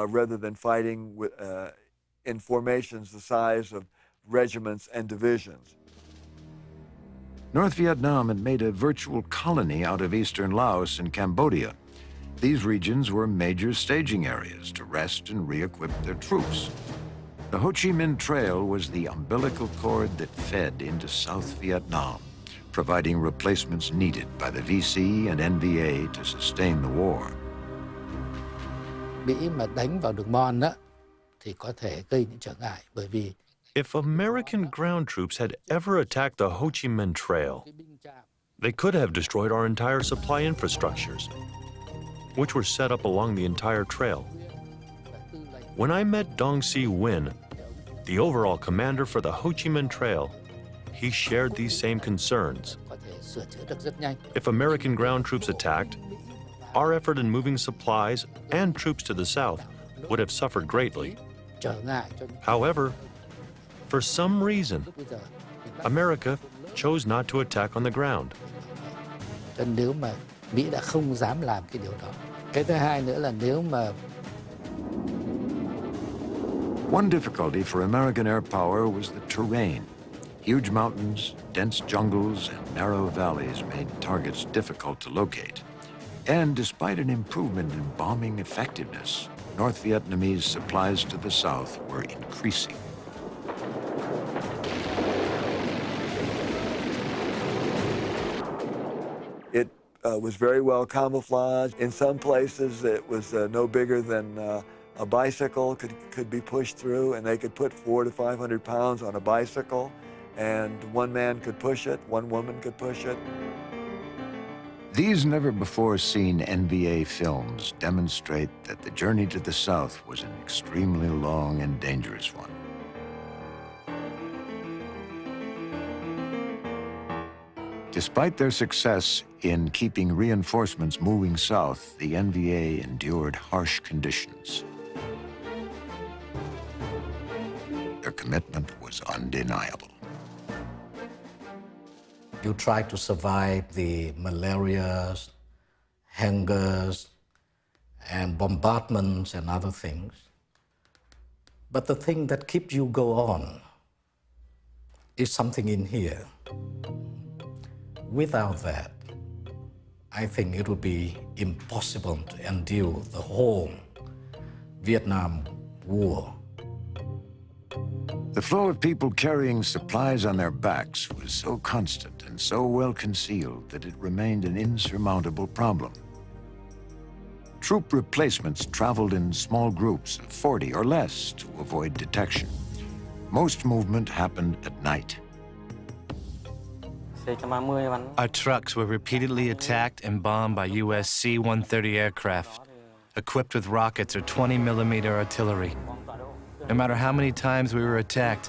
rather than fighting in formations the size of regiments and divisions. North Vietnam had made a virtual colony out of eastern Laos and Cambodia. These regions were major staging areas to rest and re-equip their troops. The Ho Chi Minh Trail was the umbilical cord that fed into South Vietnam, providing replacements needed by the VC and NVA to sustain the war. Mỹ mà đánh vào đường mòn đó thì có thể gây những trở ngại bởi vì if American ground troops had ever attacked the Ho Chi Minh Trail, they could have destroyed our entire supply infrastructures, which were set up along the entire trail. When I met Dong Si Win, the overall commander for the Ho Chi Minh Trail, he shared these same concerns. If American ground troops attacked, our effort in moving supplies and troops to the south would have suffered greatly. However, for some reason, America chose not to attack on the ground. Nếu mà Mỹ đã không dám làm cái điều đó. Cái thứ hai nữa là nếu mà One difficulty for American air power was the terrain. Huge mountains, dense jungles, and narrow valleys made targets difficult to locate. And despite an improvement in bombing effectiveness, North Vietnamese supplies to the south were increasing. It was very well camouflaged. In some places, it was no bigger than a bicycle could be pushed through, and they could put 400 to 500 pounds on a bicycle, and one man could push it, one woman could push it. These never-before-seen NVA films demonstrate that the journey to the south was an extremely long and dangerous one. Despite their success in keeping reinforcements moving south, the NVA endured harsh conditions. Their commitment was undeniable. You try to survive the malarias, hungers, and bombardments and other things. But the thing that keeps you go on is something in here. Without that, I think it would be impossible to endure the whole Vietnam War. The flow of people carrying supplies on their backs was so constant and so well concealed that it remained an insurmountable problem. Troop replacements traveled in small groups of 40 or less to avoid detection. Most movement happened at night. Our trucks were repeatedly attacked and bombed by US C-130 aircraft, equipped with rockets or 20mm artillery. No matter how many times we were attacked,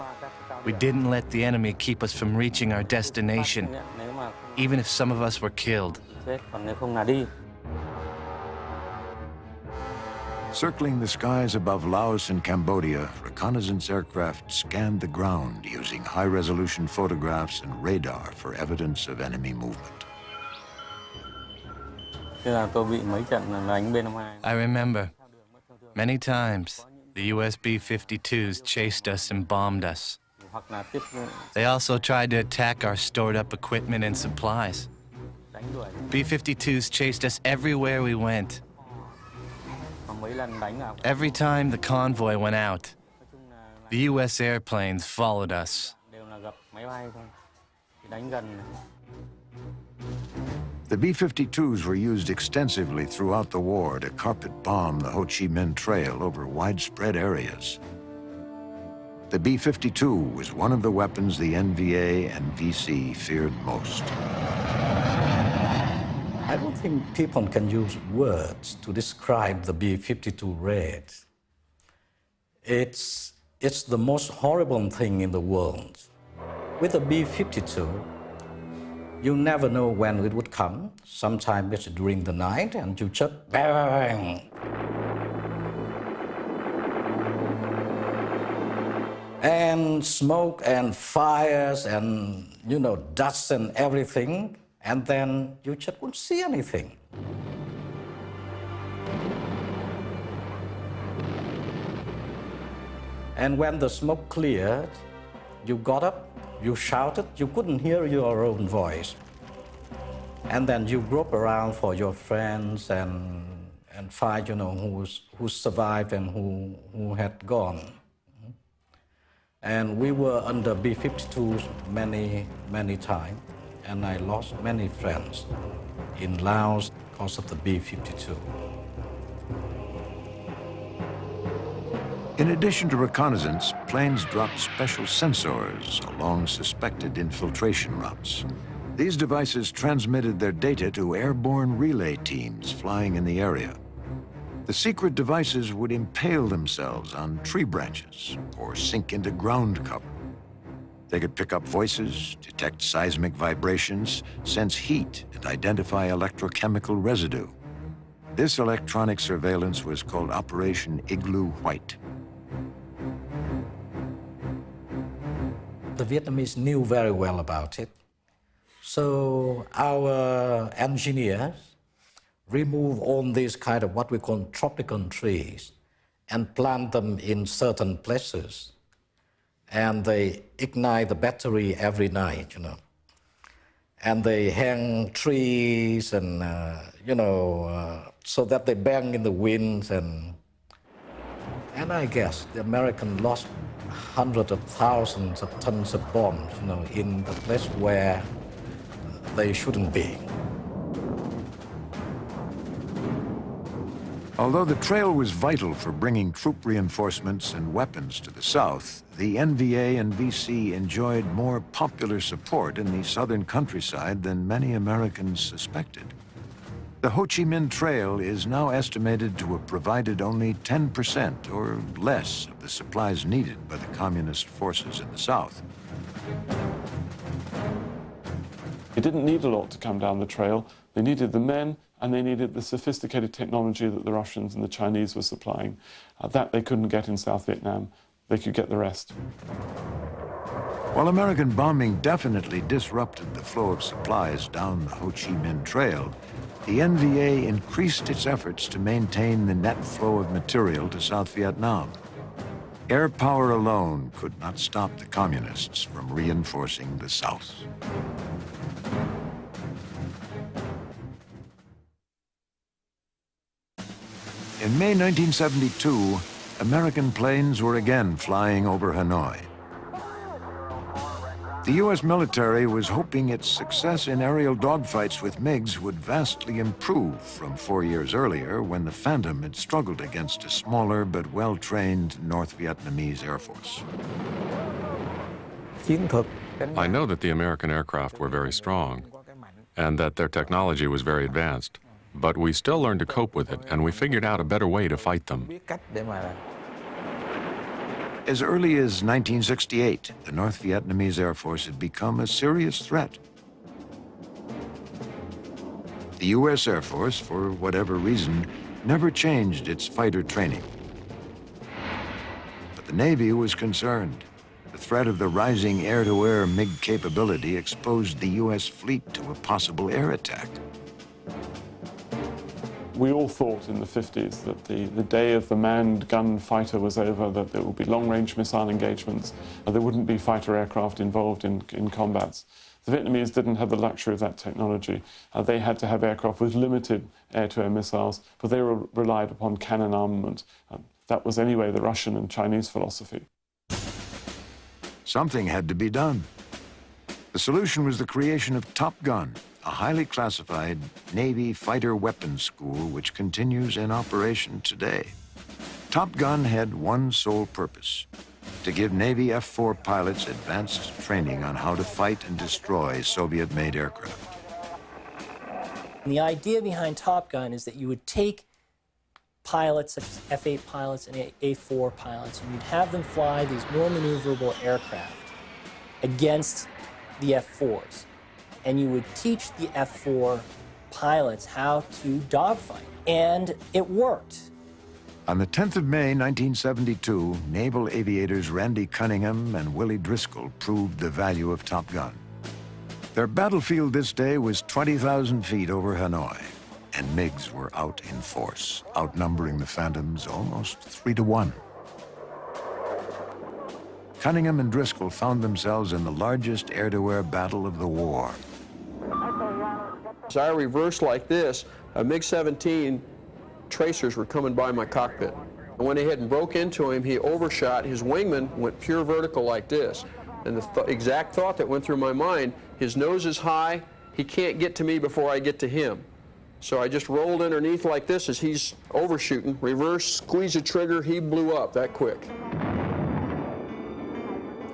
we didn't let the enemy keep us from reaching our destination, even if some of us were killed. Circling the skies above Laos and Cambodia, reconnaissance aircraft scanned the ground using high-resolution photographs and radar for evidence of enemy movement. I remember, many times, the US B-52s chased us and bombed us. They also tried to attack our stored-up equipment and supplies. B-52s chased us everywhere we went. Every time the convoy went out, the US airplanes followed us. The B-52s were used extensively throughout the war to carpet bomb the Ho Chi Minh Trail over widespread areas. The B-52 was one of the weapons the NVA and VC feared most. I don't think people can use words to describe the B-52 raid. It's the most horrible thing in the world. With a B-52, you never know when it would come. Sometimes it's during the night and you just bang. And smoke and fires and, dust and everything. And then you just won't see anything. And when the smoke cleared, you got up, you shouted, you couldn't hear your own voice. And then you grope around for your friends and find, who survived and who had gone. And we were under B-52s many times, and I lost many friends in Laos because of the B-52. In addition to reconnaissance, planes dropped special sensors along suspected infiltration routes. These devices transmitted their data to airborne relay teams flying in the area. The secret devices would impale themselves on tree branches or sink into ground cover. They could pick up voices, detect seismic vibrations, sense heat, and identify electrochemical residue. This electronic surveillance was called Operation Igloo White. The Vietnamese knew very well about it. So our engineers remove all these kind of what we call tropical trees and plant them in certain places. And they ignite the battery every night, And they hang trees and, so that they bang in the winds. And I guess the Americans lost hundreds of thousands of tons of bombs, in the place where they shouldn't be. Although the trail was vital for bringing troop reinforcements and weapons to the south, the NVA and VC enjoyed more popular support in the southern countryside than many Americans suspected. The Ho Chi Minh Trail is now estimated to have provided only 10% or less of the supplies needed by the communist forces in the south. They didn't need a lot to come down the trail. They needed the men, and they needed the sophisticated technology that the Russians and the Chinese were supplying. That they couldn't get in South Vietnam. They could get the rest. While American bombing definitely disrupted the flow of supplies down the Ho Chi Minh Trail, the NVA increased its efforts to maintain the net flow of material to South Vietnam. Air power alone could not stop the communists from reinforcing the South. In May 1972, American planes were again flying over Hanoi. The U.S. military was hoping its success in aerial dogfights with MiGs would vastly improve from 4 years earlier when the Phantom had struggled against a smaller but well-trained North Vietnamese Air Force. I know that the American aircraft were very strong and that their technology was very advanced. But we still learned to cope with it, and we figured out a better way to fight them. As early as 1968, the North Vietnamese Air Force had become a serious threat. The U.S. Air Force, for whatever reason, never changed its fighter training. But the Navy was concerned. The threat of the rising air-to-air MiG capability exposed the U.S. fleet to a possible air attack. We all thought in the 50s that the day of the manned gun fighter was over, that there would be long-range missile engagements, there wouldn't be fighter aircraft involved in combats. The Vietnamese didn't have the luxury of that technology. They had to have aircraft with limited air-to-air missiles, but they relied upon cannon armament. That was anyway the Russian and Chinese philosophy. Something had to be done. The solution was the creation of Top Gun, a highly classified Navy fighter weapons school which continues in operation today. Top Gun had one sole purpose: to give Navy F-4 pilots advanced training on how to fight and destroy Soviet-made aircraft. And the idea behind Top Gun is that you would take pilots, such as F-8 pilots and A-4 pilots, and you'd have them fly these more maneuverable aircraft against the F-4s. And you would teach the F-4 pilots how to dogfight. And it worked. On the 10th of May, 1972, naval aviators Randy Cunningham and Willie Driscoll proved the value of Top Gun. Their battlefield this day was 20,000 feet over Hanoi, and MiGs were out in force, outnumbering the Phantoms almost 3 to 1. Cunningham and Driscoll found themselves in the largest air-to-air battle of the war. As I reversed like this, a MiG-17 tracers were coming by my cockpit. And when they hit and broke into him, he overshot. His wingman went pure vertical like this. And the exact thought that went through my mind, his nose is high, he can't get to me before I get to him. So I just rolled underneath like this as he's overshooting, reverse, squeeze the trigger, he blew up that quick.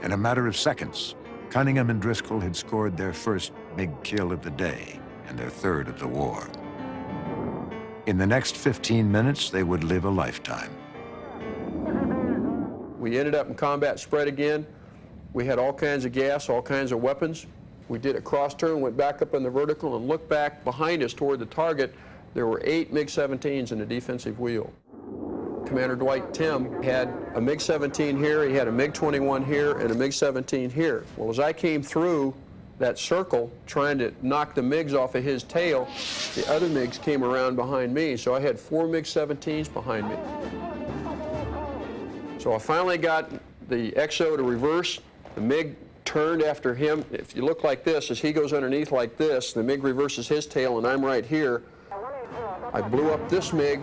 In a matter of seconds, Cunningham and Driscoll had scored their first MiG kill of the day and their third of the war. In the next 15 minutes, they would live a lifetime. We ended up in combat spread again. We had all kinds of gas, all kinds of weapons. We did a cross turn, went back up in the vertical, and looked back behind us toward the target. There were 8 MiG-17s in the defensive wheel. Commander Dwight Tim had a MiG-17 here, he had a MiG-21 here, and a MiG-17 here. Well, as I came through that circle trying to knock the MiGs off of his tail, the other MiGs came around behind me, so I had 4 MiG-17s behind me. So I finally got the XO to reverse. The MiG turned after him. If you look like this, as he goes underneath like this, the MiG reverses his tail, and I'm right here. I blew up this MiG.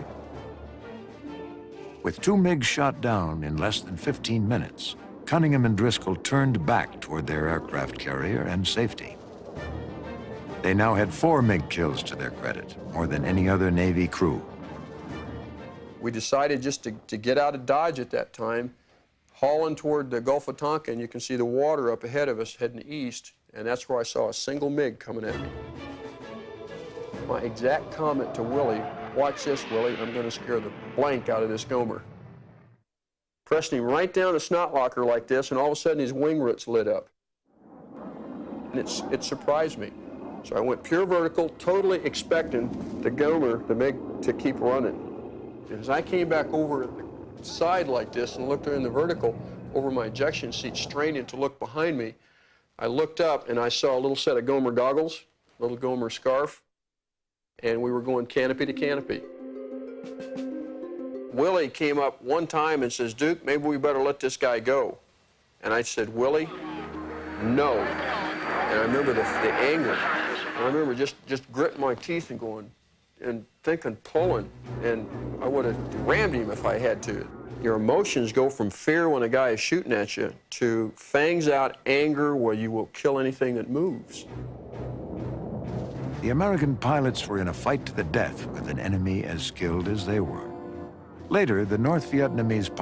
With 2 MiGs shot down in less than 15 minutes, Cunningham and Driscoll turned back toward their aircraft carrier and safety. They now had 4 MiG kills to their credit, more than any other Navy crew. We decided just to get out of Dodge at that time, hauling toward the Gulf of Tonkin. You can see the water up ahead of us heading east, and that's where I saw a single MiG coming at me. My exact comment to Willie, "Watch this, Willie, I'm going to scare the blank out of this Gomer." Pressed him right down a snot locker like this, and all of a sudden his wing roots lit up. And it surprised me. So I went pure vertical, totally expecting the Gomer, the MiG, to keep running. And as I came back over the side like this and looked in the vertical over my ejection seat, straining to look behind me, I looked up and I saw a little set of Gomer goggles, little Gomer scarf, and we were going canopy to canopy. Willie came up one time and says, "Duke, maybe we better let this guy go." And I said, "Willie, no." And I remember the anger. I remember just gritting my teeth and going, and thinking, pulling, and I would have rammed him if I had to. Your emotions go from fear when a guy is shooting at you to fangs out anger where you will kill anything that moves. The American pilots were in a fight to the death with an enemy as skilled as they were. Later, the North Vietnamese pilots